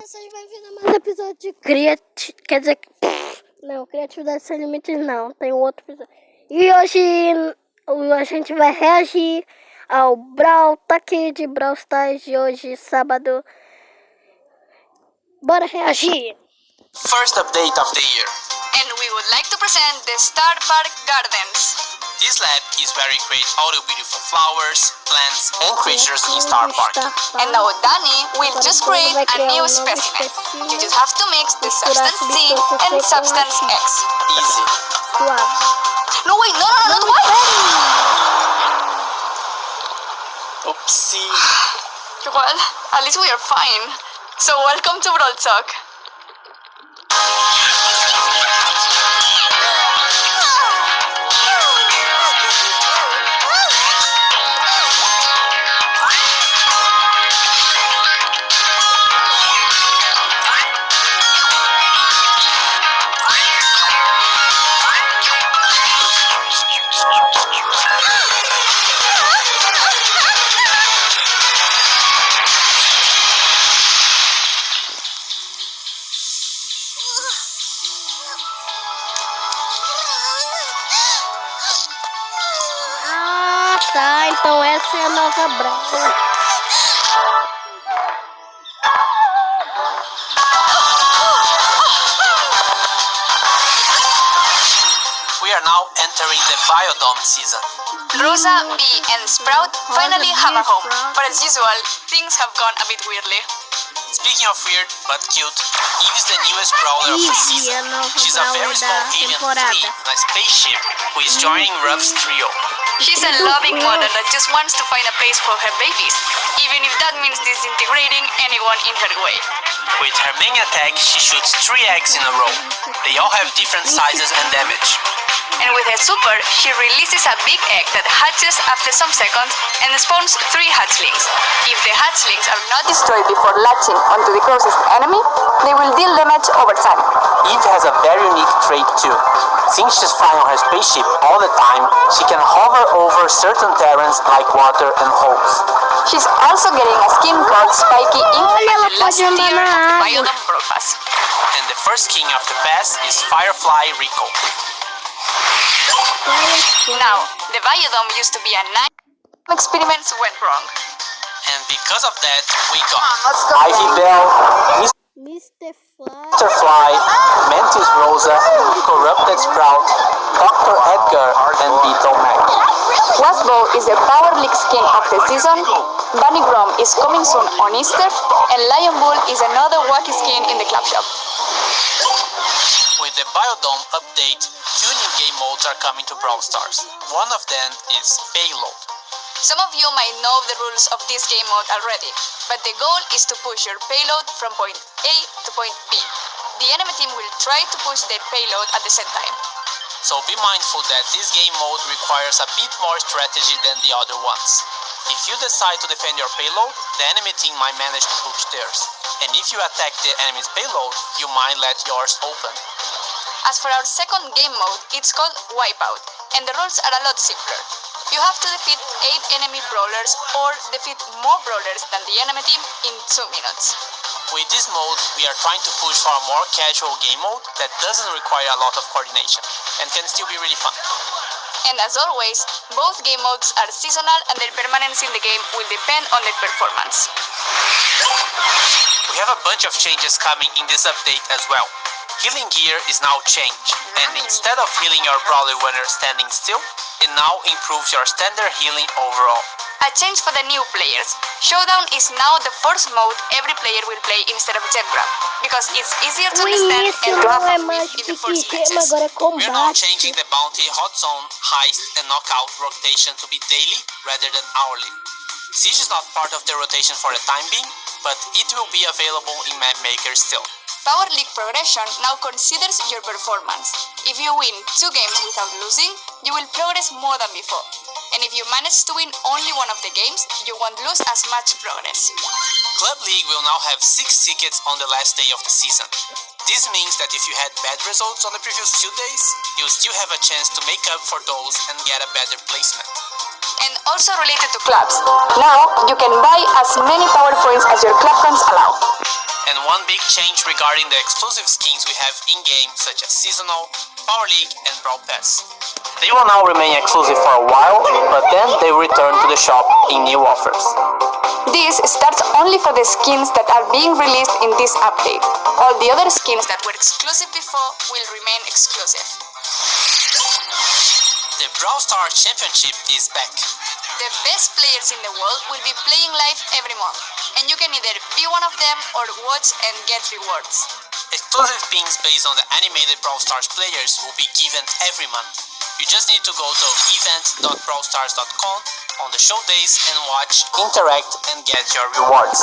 vocês bem-vindos a mais um episódio de Quer dizer, não, Criatividade Sem Limites não, tem um outro episódio. E hoje a gente vai reagir ao Brawl Talk de Brawl Stars de hoje, sábado. Bora reagir! First update of the year. And we would like to present the Star Park Gardens. This lab is where we create all the beautiful flowers, plants, and creatures in Star Park. And now Danny will just create a new specimen. You just have to mix the substance C and substance X. Easy. No wait, no, not why? Oopsie. Well, at least we are fine. So welcome to Brawl Talk. Tá, então essa é a nova Brawl. We are now entering the Biodome season. Rosa, Bee, and Sprout finally have a home, but as usual, things have gone a bit weirdly. Speaking of weird but cute, Eve is the newest brawler of the season. She's a very small alien flea in a spaceship who is joining Ruff's trio. She's a loving mother that just wants to find a place for her babies, even if that means disintegrating anyone in her way. With her main attack, she shoots 3 eggs in a row. They all have different sizes and damage. And with her super, she releases a big egg that hatches after some seconds and spawns 3 hatchlings. If the hatchlings are not destroyed before latching onto the closest enemy, they will deal damage over time. Eve has a very unique trait too. Since she's flying on her spaceship all the time, she can hover over certain terrains like water and holes. She's also getting a skin called Spiky Ink at the last tier of the Biodome Broadcast. And the first king of the pass is Firefly Rico. Now, the Biodome used to be a nice experiments went wrong. And because of that, we got Ivy Bell, Mr. Fly. Mr. Fly, Mantis Rosa, Corrupted Sprout, Dr. Edgar, and Beetle Mac. Wasbo is the Power League skin of the season, Bunny Grom is coming soon on Easter, and Lion Bull is another wacky skin in the club shop. With the Biodome update, 2 new game modes are coming to Brawl Stars. One of them is Payload. Some of you might know the rules of this game mode already, but the goal is to push your payload from point A to point B. The enemy team will try to push their payload at the same time. So be mindful that this game mode requires a bit more strategy than the other ones. If you decide to defend your payload, the enemy team might manage to push theirs. And if you attack the enemy's payload, you might let yours open. As for our second game mode, it's called Wipeout, and the rules are a lot simpler. You have to defeat 8 enemy brawlers or defeat more brawlers than the enemy team in 2 minutes. With this mode, we are trying to push for a more casual game mode that doesn't require a lot of coordination and can still be really fun. And as always, both game modes are seasonal and their permanence in the game will depend on their performance. We have a bunch of changes coming in this update as well. Healing gear is now changed, and instead of healing your brawler when you're standing still, it now improves your standard healing overall. A change for the new players. Showdown is now the first mode every player will play instead of Gem Grab, because it's easier to understand and to have fun with in the first matches. We are now changing the bounty, hot zone, heist, and knockout rotation to be daily rather than hourly. Siege is not part of the rotation for the time being, but it will be available in Map Maker still. Power League progression now considers your performance. If you win 2 games without losing, you will progress more than before. And if you manage to win only one of the games, you won't lose as much progress. Club League will now have 6 tickets on the last day of the season. This means that if you had bad results on the previous 2 days, you'll still have a chance to make up for those and get a better placement. And also related to clubs, now you can buy as many power points as your club friends allow. And one big change regarding the exclusive skins we have in-game, such as Seasonal, Power League, and Brawl Pass. They will now remain exclusive for a while, but then they return to the shop in new offers. This starts only for the skins that are being released in this update. All the other skins that were exclusive before will remain exclusive. The Brawl Stars Championship is back. The best players in the world will be playing live every month, and you can either be one of them or watch and get rewards. Exclusive pins based on the animated Brawl Stars players will be given every month. You just need to go to event.brawlstars.com on the show days and watch, interact, and get your rewards.